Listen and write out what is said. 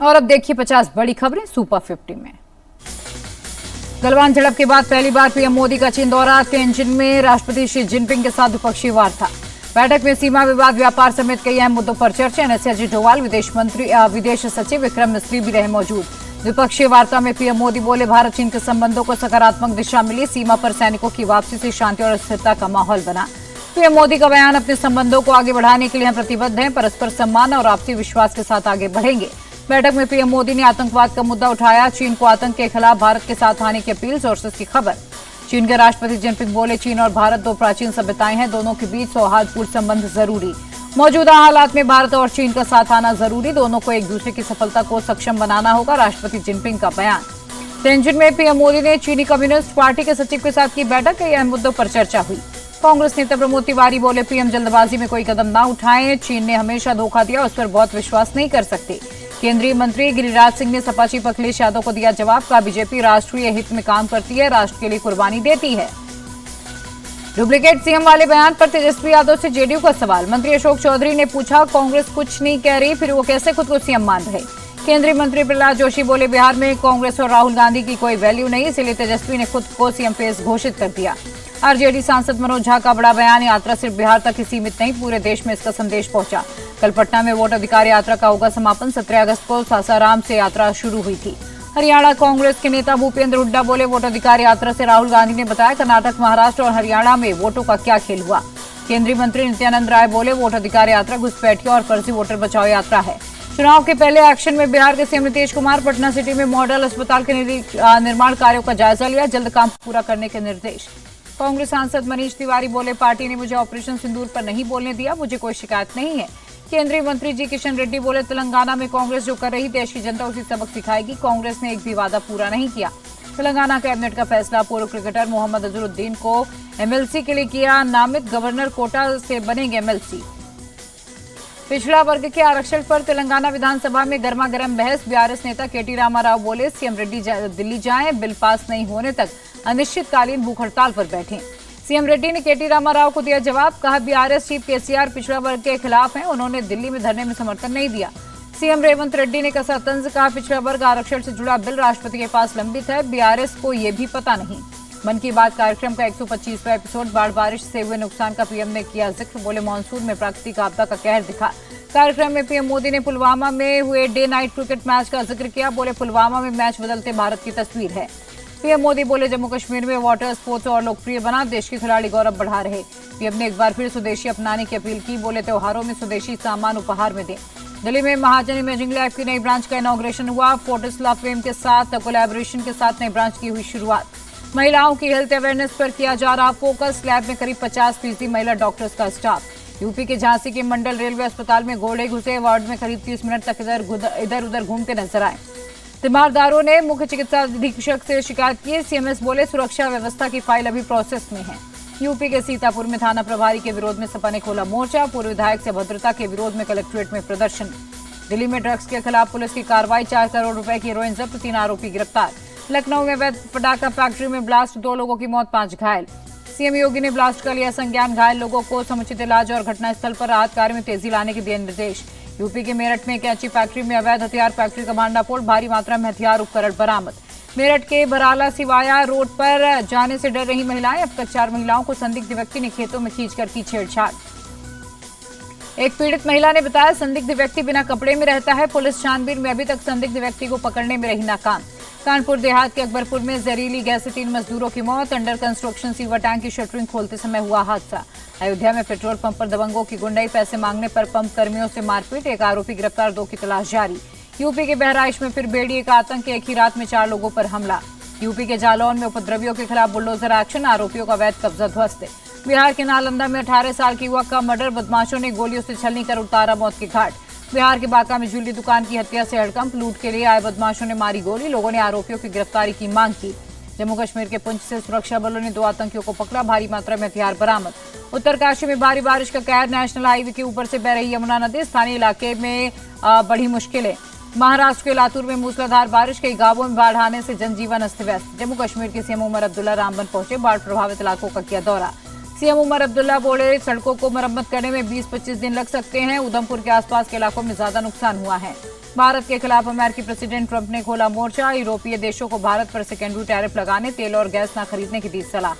और अब देखिए 50 बड़ी खबरें सुपर 50 में। गलवान झड़प के बाद पहली बार पीएम मोदी का चीन दौरा। तेंजिन में राष्ट्रपति शी जिनपिंग के साथ द्विपक्षीय वार्ता। बैठक में सीमा विवाद, व्यापार समेत कई अहम मुद्दों पर चर्चा। एनएसए अजीत डोवाल, विदेश सचिव विक्रम मिस्री भी रहे मौजूद। द्विपक्षीय वार्ता में पीएम मोदी बोले, भारत चीन के संबंधों को सकारात्मक दिशा मिली। सीमा पर सैनिकों की वापसी से शांति और स्थिरता का माहौल बना। पीएम मोदी का बयान, अपने संबंधों को आगे बढ़ाने के लिए हम प्रतिबद्ध हैं, परस्पर सम्मान और आपसी विश्वास के साथ आगे बढ़ेंगे। बैठक में पीएम मोदी ने आतंकवाद का मुद्दा उठाया। चीन को आतंक के खिलाफ भारत के साथ आने की अपील। सोर्सेस की खबर। चीन के राष्ट्रपति जिनपिंग बोले, चीन और भारत दो प्राचीन सभ्यताएं हैं, दोनों के बीच सौहार्दपूर्ण संबंध जरूरी। मौजूदा हालात में भारत और चीन का साथ आना जरूरी। दोनों को एक दूसरे की सफलता को सक्षम बनाना होगा। राष्ट्रपति जिनपिंग का बयान। तेंजिन में पीएम मोदी ने चीनी कम्युनिस्ट पार्टी के सचिव के साथ की बैठक। कई अहम मुद्दों पर चर्चा हुई। कांग्रेस नेता प्रमोद तिवारी बोले, पीएम जल्दबाजी में कोई कदम न उठाएं। चीन ने हमेशा धोखा दिया, उस पर बहुत विश्वास नहीं कर सकते। केंद्रीय मंत्री गिरिराज सिंह ने सपा चीफ अखिलेश यादव को दिया जवाब। का बीजेपी राष्ट्रीय हित में काम करती है, राष्ट्र के लिए कुर्बानी देती है। डुप्लीकेट सीएम वाले बयान पर तेजस्वी यादव से जेडीयू का सवाल। मंत्री अशोक चौधरी ने पूछा, कांग्रेस कुछ नहीं कह रही, फिर वो कैसे खुद को सीएम मान रहे। केंद्रीय मंत्री प्रहलाद जोशी बोले, बिहार में कांग्रेस और राहुल गांधी की कोई वैल्यू नहीं, इसलिए तेजस्वी ने खुद को सीएम फेस घोषित कर दिया। आरजेडी सांसद मनोज झा का बड़ा बयान। यात्रा सिर्फ बिहार तक ही सीमित नहीं, पूरे देश में इसका संदेश पहुंचा। कल पटना में वोट अधिकार यात्रा का होगा समापन। 17 अगस्त को सासाराम से यात्रा शुरू हुई थी। हरियाणा कांग्रेस के नेता भूपेंद्र हुड्डा बोले, वोट अधिकार यात्रा से राहुल गांधी ने बताया कर्नाटक, महाराष्ट्र और हरियाणा में वोटों का क्या खेल हुआ। केंद्रीय मंत्री नित्यानंद राय बोले, वोट अधिकार यात्रा घुसपैठियों और फर्जी वोटर बचाओ यात्रा है। चुनाव के पहले एक्शन में बिहार के सीएम नीतीश कुमार। पटना सिटी में मॉडल अस्पताल के निर्माण कार्यों का जायजा लिया। जल्द काम पूरा करने के निर्देश। कांग्रेस सांसद मनीष तिवारी बोले, पार्टी ने मुझे ऑपरेशन सिंदूर पर नहीं बोलने दिया, मुझे कोई शिकायत नहीं है। केंद्रीय मंत्री जी किशन रेड्डी बोले, तेलंगाना में कांग्रेस जो कर रही देश की जनता उसी सबक सिखाएगी। कांग्रेस ने एक भी वादा पूरा नहीं किया। तेलंगाना कैबिनेट का फैसला। पूर्व क्रिकेटर मोहम्मद अजहरुद्दीन को एमएलसी के लिए किया नामित। गवर्नर कोटा से बनेंगे एमएलसी। पिछड़ा वर्ग के आरक्षण पर तेलंगाना विधानसभा में गर्मागर्म बहस। बीआरएस नेता केटी रामाराव बोले, सीएम रेड्डी दिल्ली जाएं, बिल पास नहीं होने तक अनिश्चितकालीन भूख हड़ताल पर बैठें। सीएम रेड्डी ने केटी रामाराव को दिया जवाब। कहा, बीआरएस चीफ केसीआर पिछड़ा वर्ग के खिलाफ हैं, उन्होंने दिल्ली में धरने में समर्थन नहीं दिया। सीएम रेवंत रेड्डी ने कसा तंज। कहा, पिछड़ा वर्ग आरक्षण से जुड़ा बिल राष्ट्रपति के पास लंबित है, बीआरएस को ये भी पता नहीं। मन की बात कार्यक्रम का 125वां एपिसोड। बाढ़ बारिश से हुए नुकसान का पीएम ने किया जिक्र। बोले, मानसून में प्राकृतिक आपदा का कहर दिखा। कार्यक्रम में पीएम मोदी ने पुलवामा में हुए डे नाइट क्रिकेट मैच का जिक्र किया। बोले, पुलवामा में मैच बदलते भारत की तस्वीर है। पीएम मोदी बोले, जम्मू कश्मीर में वाटर स्पोर्ट्स और लोकप्रिय बना, देश के खिलाड़ी गौरव बढ़ा रहे। पीएम ने एक बार फिर स्वदेशी अपनाने की अपील की। बोले, त्योहारों में स्वदेशी सामान उपहार में दें। दिल्ली में महाजन इमेजिंग लैब की नई ब्रांच का इनॉग्रेशन हुआ। फोर्टिस लॉ फेम के साथ कोलैबोरेशन के साथ नई ब्रांच की हुई शुरुआत। महिलाओं की हेल्थ अवेयरनेस पर किया जा रहा फोकस। लैब में करीब 50% महिला डॉक्टर्स का स्टाफ। यूपी के झांसी के मंडल रेलवे अस्पताल में घोड़े घुसे। वार्ड में करीब 30 मिनट तक इधर उधर घूमते नजर आए। तीमारदारों ने मुख्य चिकित्सा अधीक्षक से शिकायत की। सीएमएस बोले, सुरक्षा व्यवस्था की फाइल अभी प्रोसेस में है। यूपी के सीतापुर में थाना प्रभारी के विरोध में सपा ने खोला मोर्चा। पूर्व विधायक से भद्रता के विरोध में कलेक्ट्रेट में प्रदर्शन। दिल्ली में ड्रग्स के खिलाफ पुलिस की कार्रवाई। 4 करोड़ रुपए की हेरोइन जब्त, 3 आरोपी गिरफ्तार। लखनऊ में अवैध पटाखा फैक्ट्री में ब्लास्ट, 2 लोगों की मौत, 5 घायल। सीएम योगी ने ब्लास्ट का लिया संज्ञान। घायल लोगों को समुचित इलाज और घटनास्थल पर राहत कार्य में तेजी लाने के दिए निर्देश। यूपी के मेरठ में कैंची फैक्ट्री में अवैध हथियार फैक्ट्री का भांडाफोड़, भारी मात्रा में हथियार उपकरण बरामद। मेरठ के बराला सिवाया रोड पर जाने से डर रही महिलाएं। अब तक 4 महिलाओं को संदिग्ध व्यक्ति ने खेतों में खींचकर की छेड़छाड़। एक पीड़ित महिला ने बताया, संदिग्ध व्यक्ति बिना कपड़े में रहता है। पुलिस छानबीन में अभी तक संदिग्ध व्यक्ति को पकड़ने में रही नाकाम। कानपुर देहात के अकबरपुर में जहरीली गैस से 3 मजदूरों की मौत। अंडर कंस्ट्रक्शन सीवर टैंक की शटरिंग खोलते समय हुआ हादसा। अयोध्या में पेट्रोल पंप पर दबंगों की गुंडाई, पैसे मांगने पर पंप कर्मियों से मारपीट। 1 आरोपी गिरफ्तार, 2 की तलाश जारी। यूपी के बहराइच में फिर भेड़िए का आतंक, एक ही रात में 4 लोगों पर हमला। यूपी के जालौन में उपद्रवियों के खिलाफ बुलडोजर एक्शन, आरोपियों का अवैध कब्जा ध्वस्त। बिहार के नालंदा में 18 साल की युवक का मर्डर, बदमाशों ने गोलियों से छलनी कर उतारा मौत के घाट। बिहार के बांका में ज्वेलरी दुकान की हत्या से हड़कंप, लूट के लिए आए बदमाशों ने मारी गोली, लोगों ने आरोपियों की गिरफ्तारी की मांग की। जम्मू कश्मीर के पुंछ से सुरक्षा बलों ने 2 आतंकियों को पकड़ा, भारी मात्रा में हथियार बरामद। उत्तरकाशी में भारी बारिश का कहर, नेशनल हाईवे के ऊपर से बह रही यमुना नदी, स्थानीय इलाके में बढ़ी मुश्किलें। महाराष्ट्र के लातूर में मूसलाधार बारिश, कई गांवों में बाढ़ आने से जनजीवन अस्त व्यस्त। जम्मू कश्मीर के सीएम उमर अब्दुल्ला रामबन पहुंचे, बाढ़ प्रभावित इलाकों का किया दौरा। सीएम उमर अब्दुल्ला बोले, सड़कों को मरम्मत करने में 20-25 दिन लग सकते हैं। उधमपुर के आसपास के इलाकों में ज्यादा नुकसान हुआ है। भारत के खिलाफ अमेरिकी प्रेसिडेंट ट्रंप ने खोला मोर्चा। यूरोपीय देशों को भारत पर सेकेंडरी टैरिफ लगाने, तेल और गैस न खरीदने की दी सलाह।